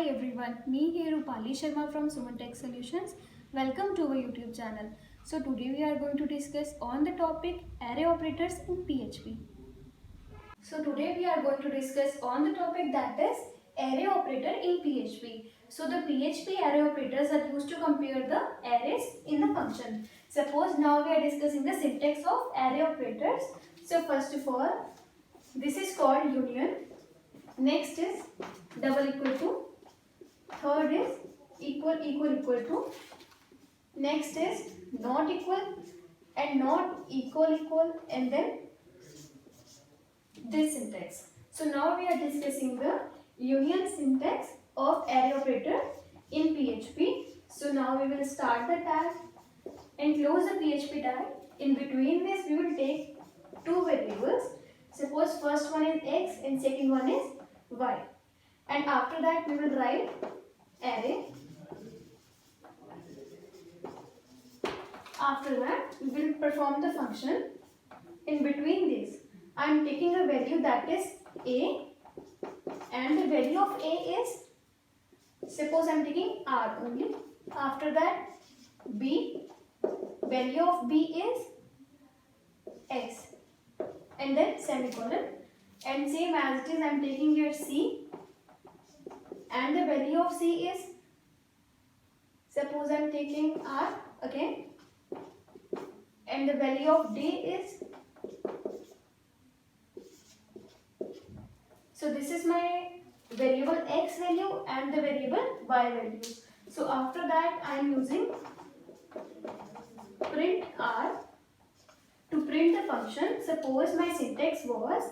Hi everyone, me here Rupali Sharma from Suman Tech Solutions. Welcome to our YouTube channel. So today we are going to discuss on the topic array operators in PHP. So today we are going to discuss on the topic that is array operator in PHP. So the PHP array operators are used to compare the arrays in the function. Suppose now we are discussing the syntax of array operators. So first of all, this is called union. Next is double equal to. Third is equal to. Next is not equal and not equal and then this syntax. So now we are discussing the union syntax of array operator in PHP. So now we will start the tag and close the PHP tag. In between this we will take two variables. Suppose first one is x and second one is y. And after that we will write array. After that we will perform the function. In between this I am taking a value that is a, and the value of a is, suppose I am taking r only. After that b, value of b is x, and then semicolon, and same as it is I am taking here c, and the value of c is, suppose I am taking r again, and the value of d is, so this is my variable x value and the variable y value. So after that I am using print r to print the function. Suppose my syntax was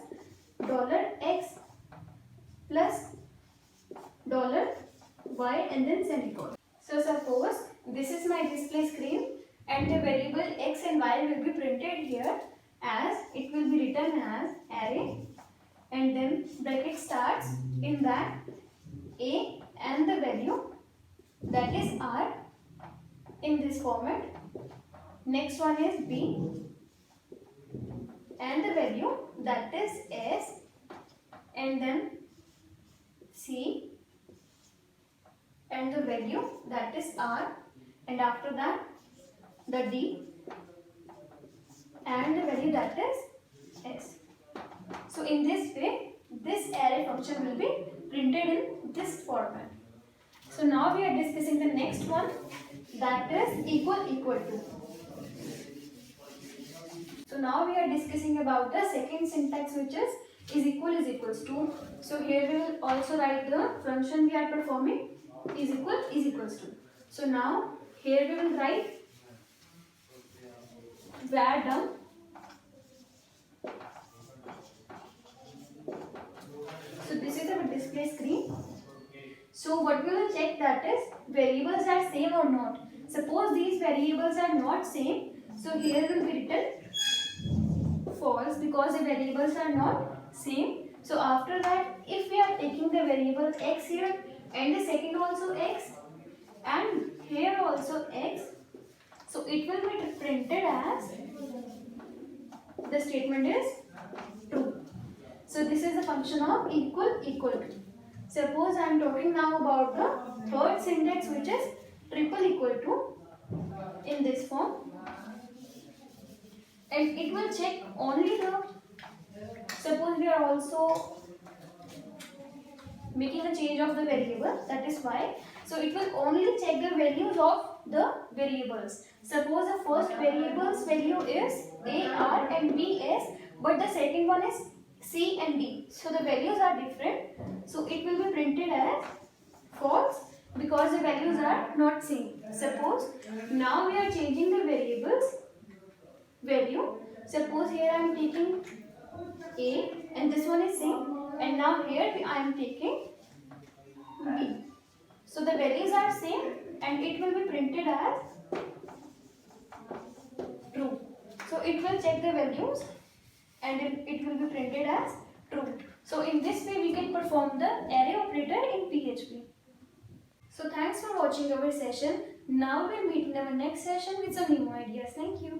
$x plus $y and then semicolon. So suppose this is my display screen and the variable x and y will be printed here as, it will be written as array, and then bracket starts in that a and the value that is r in this format. Next one is b and the value that is s, and then c and the value that is r, and after that the d and the value that is s. So in this way this array function will be printed in this format. So now we are discussing the next one, that is equal to. So now we are discussing about the second syntax, which is equals to. So here we will also write the function we are performing, is equals to. So now here we will write var dum. So this is our display screen. So what we will check, that is variables are same or not. Suppose these variables are not same, so here will be written false because the variables are not same. So after that, if we are taking the variable x here and the second also x and here also x, so it will be printed as, the statement is true. So this is the function of equal to. Suppose I am talking now about the third syntax, which is triple equal to in this form, and it will check only the, suppose we are also making a change of the variable, that is y, so it will only check the values of the variables. Suppose the first variable's value is a, r and b, s, but the second one is c and d, so the values are different, so it will be printed as false because the values are not same. Suppose now we are changing the variables value. Suppose here I am taking a and this one is same, and now here I am taking b, so the values are same and it will be printed as true. So it will check the values and it will be printed as true. So in this way we can perform the array operator in PHP. So thanks for watching our session. Now we'll meet in our next session with some new ideas. Thank you.